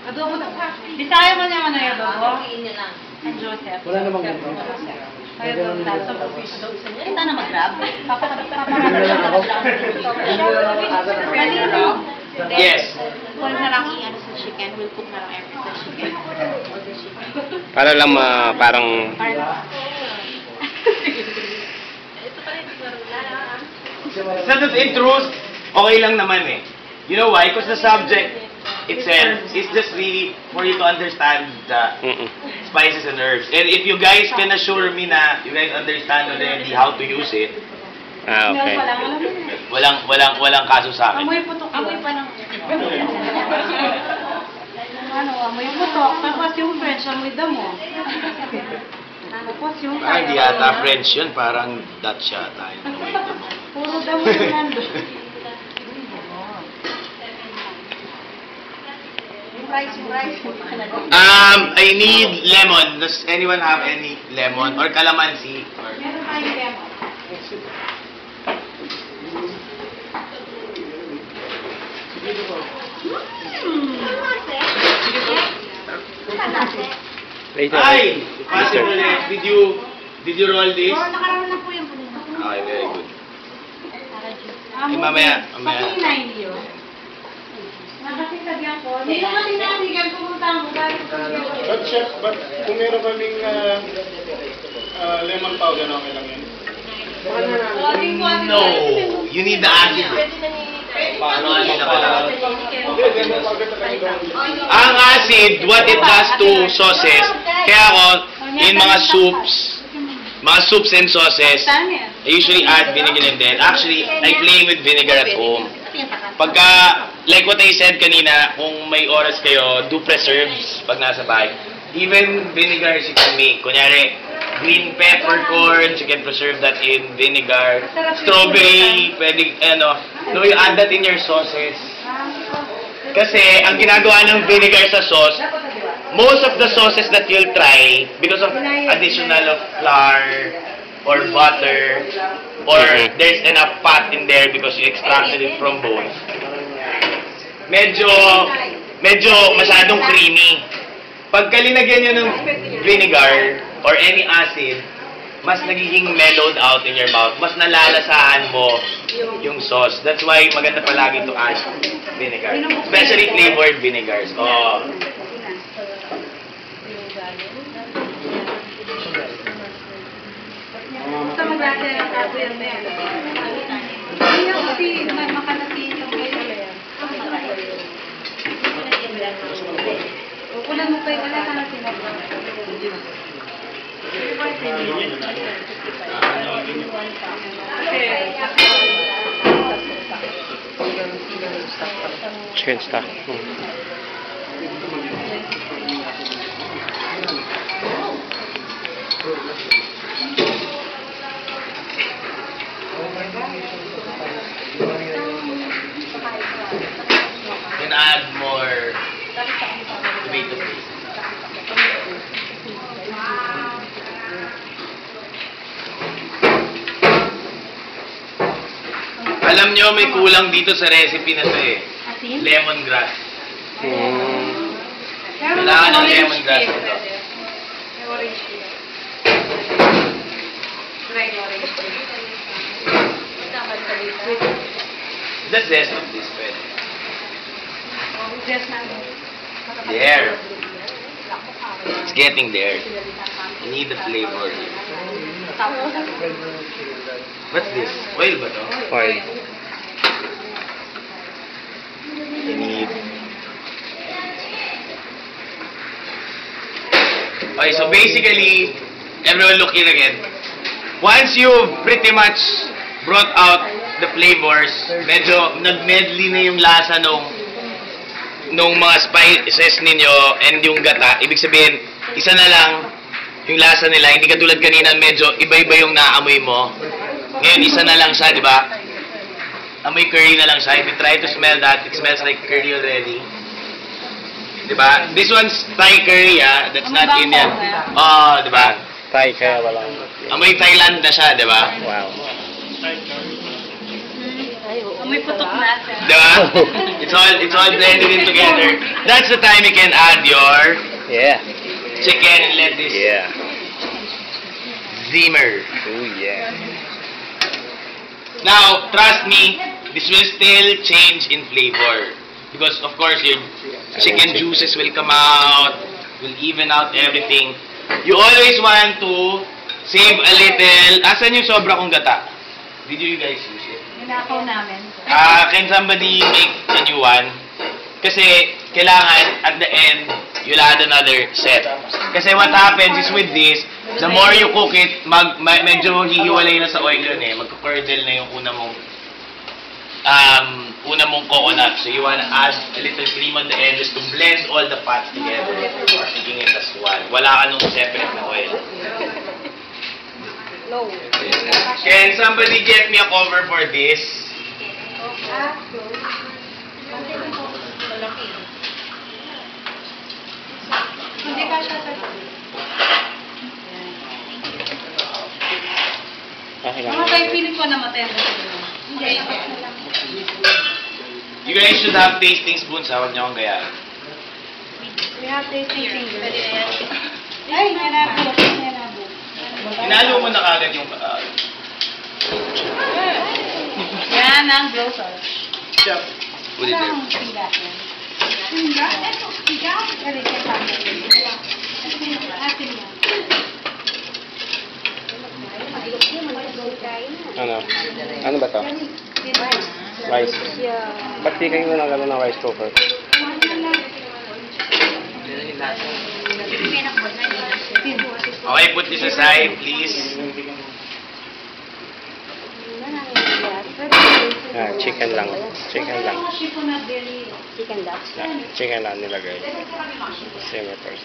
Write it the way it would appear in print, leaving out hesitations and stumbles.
Adobo na. Bisaya mo naman na yung adobo. Ang Joseph. Wala namang ganito. Kaya doon tayo sa office. Kita na mag-grab. Yes. Kung na lang i-ano sa chicken, we'll cook na lang every sa chicken. Para lang parang... In truth, okay lang naman eh. You know why? Because the subject itself is just really for you to understand the spices and herbs. And if you guys can assure me na you guys understand already how to use it, okay. Walang kaso sa akin. Amoy putok. Amoy pa ng... Amoy putok. Tapos yung French, amoy damo. Tapos yung... Hindi yata French yun. Parang Dutch yata yun. Puro damo yung nandun. Yung rice. I need lemon. Does anyone have any lemon? Or calamansi? Meron tayong lemon. Ay! Possible eh. Did you roll this? Oo, nakaraman na po yung kanina. Okay, very good. Mamaya. Pakinay niyo. Nakasitagyan ko. Hindi ko matinatigan pumunta mo. But chef, kung meron kaming lemon powder, okay lang yun? No, you need the acid. Paano acid na kailangan? Ang acid, what it does to sauces, kaya ako, in mga soups and sauces, I usually add vinegar and then, actually, I play with vinegar at home. Pagka, like what I said kanina, kung may oras kayo, do preserves pag nasa bahay. Even vinegars you can make. Kunyari, green peppercorns, you can preserve that in vinegar. Strawberry, pwede, no, you add that in your sauces. Kasi, ang ginagawa ng vinegar sa sauce, most of the sauces that you'll try, because of additional of flour, or butter, or there's enough fat in there because you extracted it from bones, medyo masyadong creamy. Pagka linagyan nyo ng vinegar or any acid, mas nagiging mellowed out in your mouth. Mas nalalasahan mo yung sauce. That's why maganda palagi to add vinegar. Especially flavored vinegars. Oh. Basta mag-ate ng kaso yan na yan. Hindi niya kasi makalasin yung kayo. Ulan mo kayo, wala ka na sinagawa. Chicken stock. Can add more tomato paste. Alam nyo, may kulang dito sa recipe na to eh. Lemongrass. Kailangan ng lemongrass ito. The zest of this pwede. There. It's getting there. You need the flavor. What's this? Oil ba to? Oil. You need... Okay, so basically, everyone look in again. Once you've pretty much brought out the flavors, medyo nag-medley na yung lasa nung mga spices ninyo and yung gata, ibig sabihin, isa na lang yung lasa nila, hindi katulad kanina, medyo iba-iba yung naamoy mo. Ngayon, isa na lang siya, di ba? Amoy curry na lang siya. If you try to smell that, it smells like curry already. Di ba? This one's Thai curry, ah. That's not Indian. Oh, di ba? Thai kaya walang... Amoy Thailand na siya, di ba? Wow. Ay, oo. May putok na siya. Diba? It's all blended in together. That's the time you can add your Yeah. chicken and let this Yeah. simmer. Oh yeah. Now, trust me, this will still change in flavor. Because of course your chicken juices will come out, will even out everything. You always want to save a little. Asan yung sobra kong gata? Did you guys use it? Ninakaw namin. Can somebody make a new one? Kasi kailangan at the end, you'll add another set. Kasi what happens is with this, the more you cook it, medyo hihiwalay na sa oil yun eh. Magka-curdle na yung una mong coconut. So you wanna add a little cream on the edges to blend all the fats together, making it as one. Wala ka nung separate na oil. Can somebody get me a cover for this? Hindi ka siya sa... Okay lang. Mga tayo, feeling ko namatay ang gusto. Hindi. You guys should have tasting spoons ha, huwag niyo akong gayaan. We have tasting fingers. Ay, nanabo. Hinalo mo na kagad yung... Yan ang glow sauce. Put it there. Ano? Ano ba to? Rice. Ba't di kayo na gano'n ng rice cooker? Okay, put this aside, please. Chicken lang. Chicken lang. Chicken dust. Chicken lang nilagay. Simmer first.